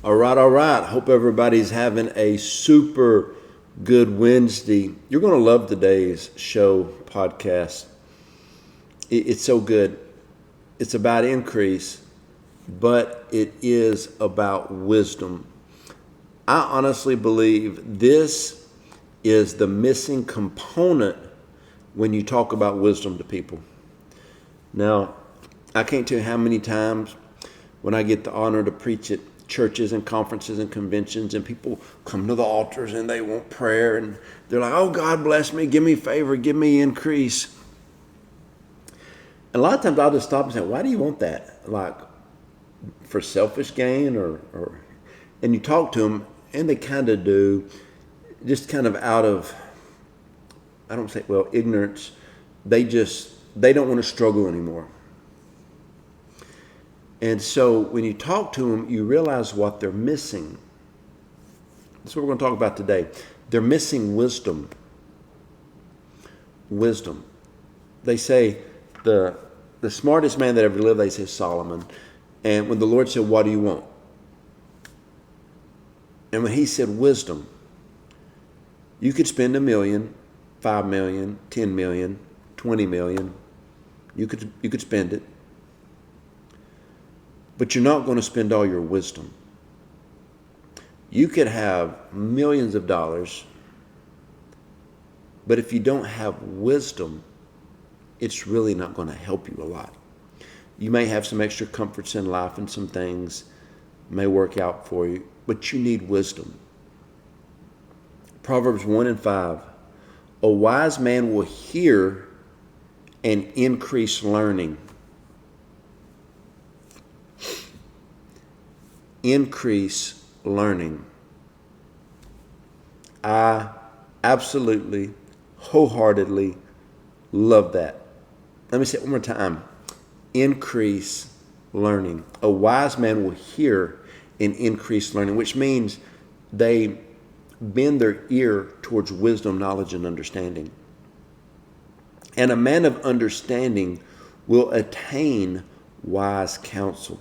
All right, all right. Hope everybody's having a super good Wednesday. You're going to love today's show podcast. It's so good. It's about increase, but it is about wisdom. I honestly believe this is the missing component when you talk about wisdom to people. Now, I can't tell you how many times when I get the honor to preach at churches and conferences and conventions, and people come to the altars and they want prayer, and they're like, oh, God bless me, give me favor, give me increase. And a lot of times I'll just stop and say, why do you want that? Like, for selfish gain or and you talk to them, and they kind of do, just kind of out of, I don't say, well, ignorance. They don't want to struggle anymore. And so when you talk to them, you realize what they're missing. That's what we're going to talk about today. They're missing wisdom. Wisdom. They say the smartest man that ever lived, they say Solomon. And when the Lord said, what do you want? And when he said wisdom, you could spend $1 million, $5 million, $10 million, $20 million. You could spend it. But you're not going to spend all your wisdom. You could have millions of dollars, but if you don't have wisdom, it's really not going to help you a lot. You may have some extra comforts in life and some things may work out for you, but you need wisdom. Proverbs 1:5, a wise man will hear and increase learning. Increase learning. I absolutely, wholeheartedly love that. Let me say it one more time. Increase learning. A wise man will hear and increase learning, which means they bend their ear towards wisdom, knowledge, and understanding. And a man of understanding will attain wise counsel.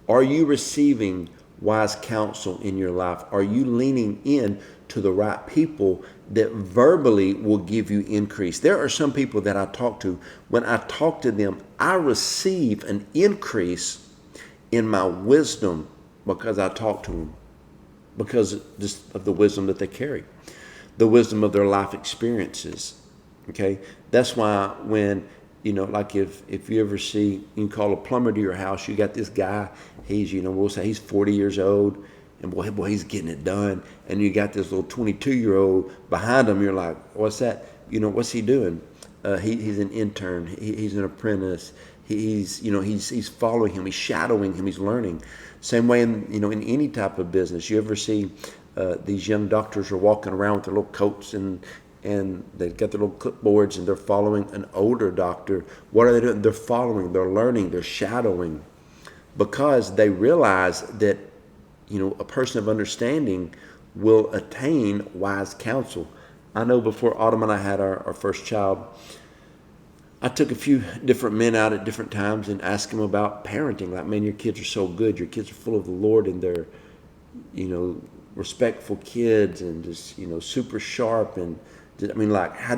Are you receiving wise counsel in your life? Are you leaning in to the right people that verbally will give you increase? There are some people that I talk to. When I talk to them, I receive an increase in my wisdom because I talk to them, because just of the wisdom that they carry, the wisdom of their life experiences. Okay, that's why when like if you ever see, you can call a plumber to your house. You got this guy. He's, we'll say he's 40 years old, and boy, he's getting it done. And you got this little 22-year-old behind him. You're like, what's that? What's he doing? He's an intern. He's an apprentice. He's following him. He's shadowing him. He's learning. Same way in any type of business. You ever see these young doctors are walking around with their little coats and they've got their little clipboards and they're following an older doctor. What are they doing? They're following, they're learning, they're shadowing, because they realize that, a person of understanding will attain wise counsel. I know before Autumn and I had our first child, I took a few different men out at different times and asked them about parenting. Like, man, your kids are so good. Your kids are full of the Lord, and they're, respectful kids and just, super sharp. And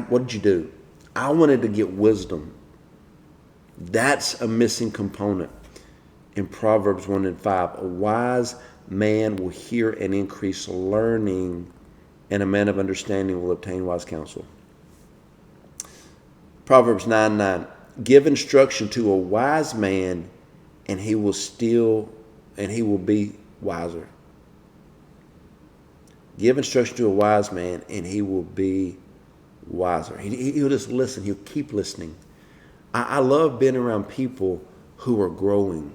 what did you do? I wanted to get wisdom. That's a missing component in Proverbs 1:5. A wise man will hear and increase learning, and a man of understanding will obtain wise counsel. Proverbs 9:9. Give instruction to a wise man, and he will be wiser. Give instruction to a wise man, and he will be wiser. He'll just listen. He'll keep listening. I love being around people who are growing,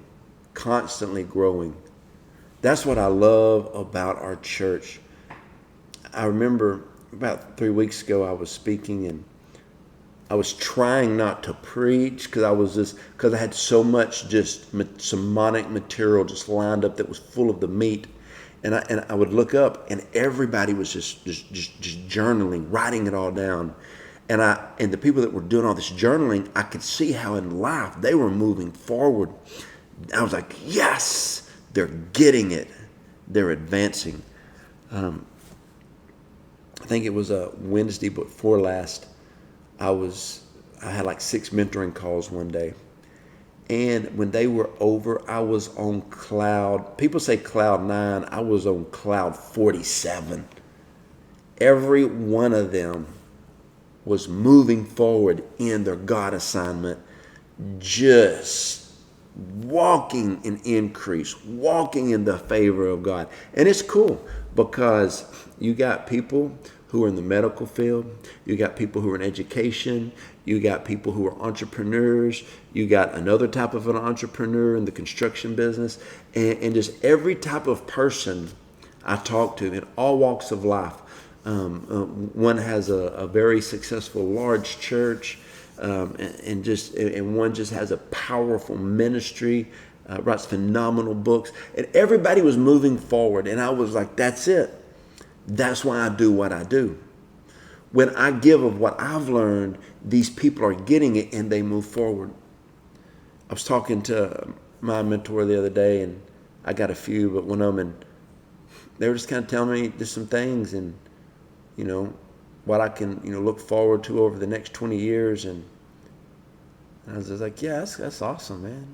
constantly growing. That's what I love about our church. I remember about 3 weeks ago, I was speaking, and I was trying not to preach because I had so much just sermonic material just lined up that was full of the meat. And I would look up, and everybody was just journaling, writing it all down. And the people that were doing all this journaling, I could see how in life they were moving forward. I was like, yes, they're getting it. They're advancing. I think it was a Wednesday before last. I had like 6 mentoring calls one day. And when they were over, I was on people say cloud 9. I was on cloud 47. Every one of them was moving forward in their God assignment, just walking in increase, walking in the favor of God. And it's cool because you got people who are in the medical field, you got people who are in education, you got people who are entrepreneurs, you got another type of an entrepreneur in the construction business, and just every type of person I talk to in all walks of life. One has a very successful large church, and one just has a powerful ministry, writes phenomenal books, and everybody was moving forward. And I was like, that's it. That's why I do what I do. When I give of what I've learned, these people are getting it and they move forward. I was talking to my mentor the other day, and I got a few, but one of them, and they were just kind of telling me just some things, and what I can look forward to over the next 20 years. And I was just like, yeah, that's awesome, man.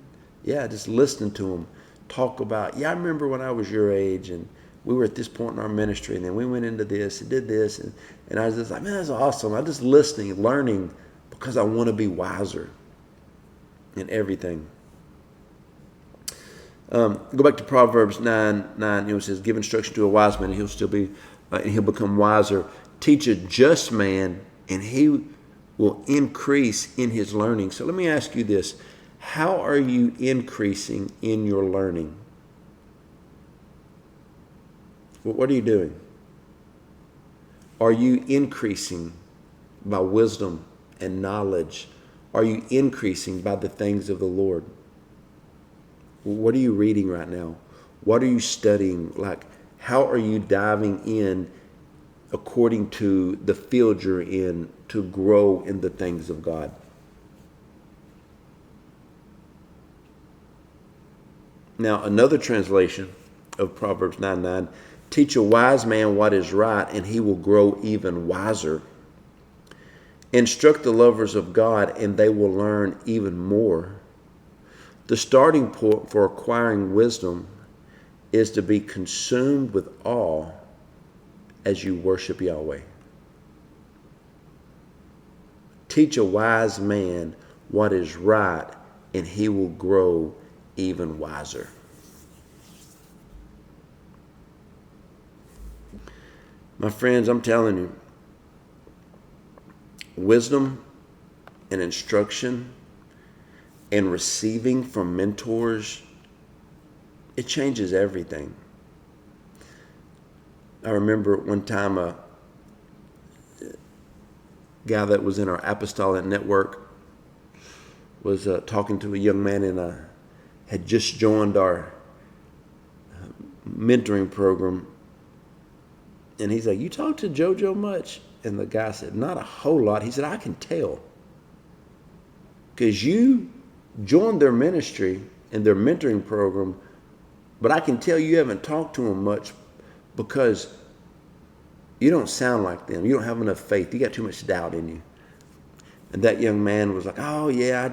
Yeah, just listening to them talk about, I remember when I was your age, and we were at this point in our ministry, and then we went into this and did this, and I was just like, man, that's awesome. I'm just listening, learning, because I want to be wiser in everything. Go back to Proverbs 9:9. It says, "Give instruction to a wise man, and he'll become wiser. Teach a just man, and he will increase in his learning." So let me ask you this: how are you increasing in your learning? What are you doing? Are you increasing by wisdom and knowledge? Are you increasing by the things of the Lord? What are you reading right now? What are you studying? Like, how are you diving in according to the field you're in to grow in the things of God? Now, another translation of Proverbs 9:9, "Teach a wise man what is right, and he will grow even wiser. Instruct the lovers of God, and they will learn even more." The starting point for acquiring wisdom is to be consumed with awe as you worship Yahweh. Teach a wise man what is right, and he will grow even wiser. My friends, I'm telling you, wisdom and instruction and receiving from mentors, it changes everything. I remember one time a guy that was in our apostolic network was talking to a young man, and had just joined our mentoring program. And he's like, "You talk to Joe Joe much?" And the guy said, "Not a whole lot." He said, "I can tell, because you joined their ministry and their mentoring program, but I can tell you haven't talked to them much because you don't sound like them. You don't have enough faith. You got too much doubt in you." And that young man was like, "Oh yeah,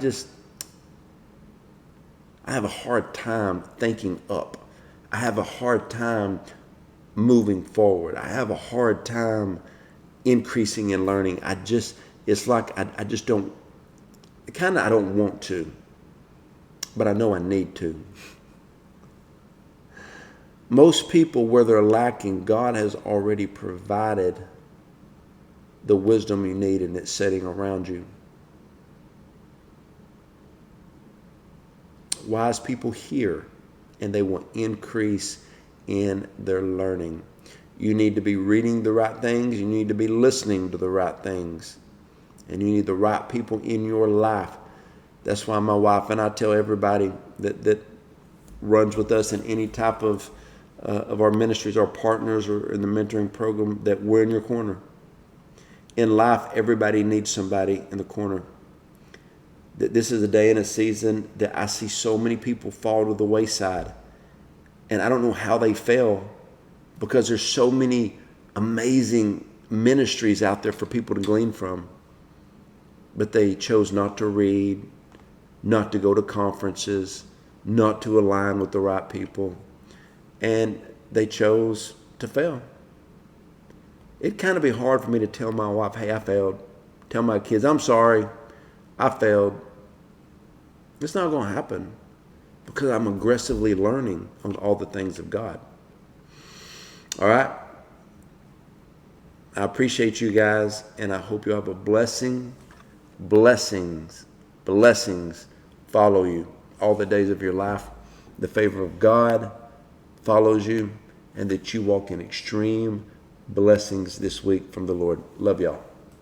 I have a hard time thinking up. I have a hard time moving forward. I have a hard time increasing in learning. It's like I just don't, I don't want to, but I know I need to." Most people, where they're lacking, God has already provided the wisdom you need, and it's sitting around you. Wise people hear, and they will increase in their learning. You need to be reading the right things. You need to be listening to the right things. And you need the right people in your life. That's why my wife and I tell everybody that runs with us in any type of our ministries, our partners, or in the mentoring program, that we're in your corner. In life, everybody needs somebody in the corner. This is a day and a season that I see so many people fall to the wayside. And I don't know how they fail, because there's so many amazing ministries out there for people to glean from. But they chose not to read, not to go to conferences, not to align with the right people. And they chose to fail. It'd kind of be hard for me to tell my wife, hey, I failed. Tell my kids, I'm sorry, I failed. It's not going to happen, because I'm aggressively learning on all the things of God. All right? I appreciate you guys, and I hope you have a blessings follow you all the days of your life. The favor of God follows you, and that you walk in extreme blessings this week from the Lord. Love y'all.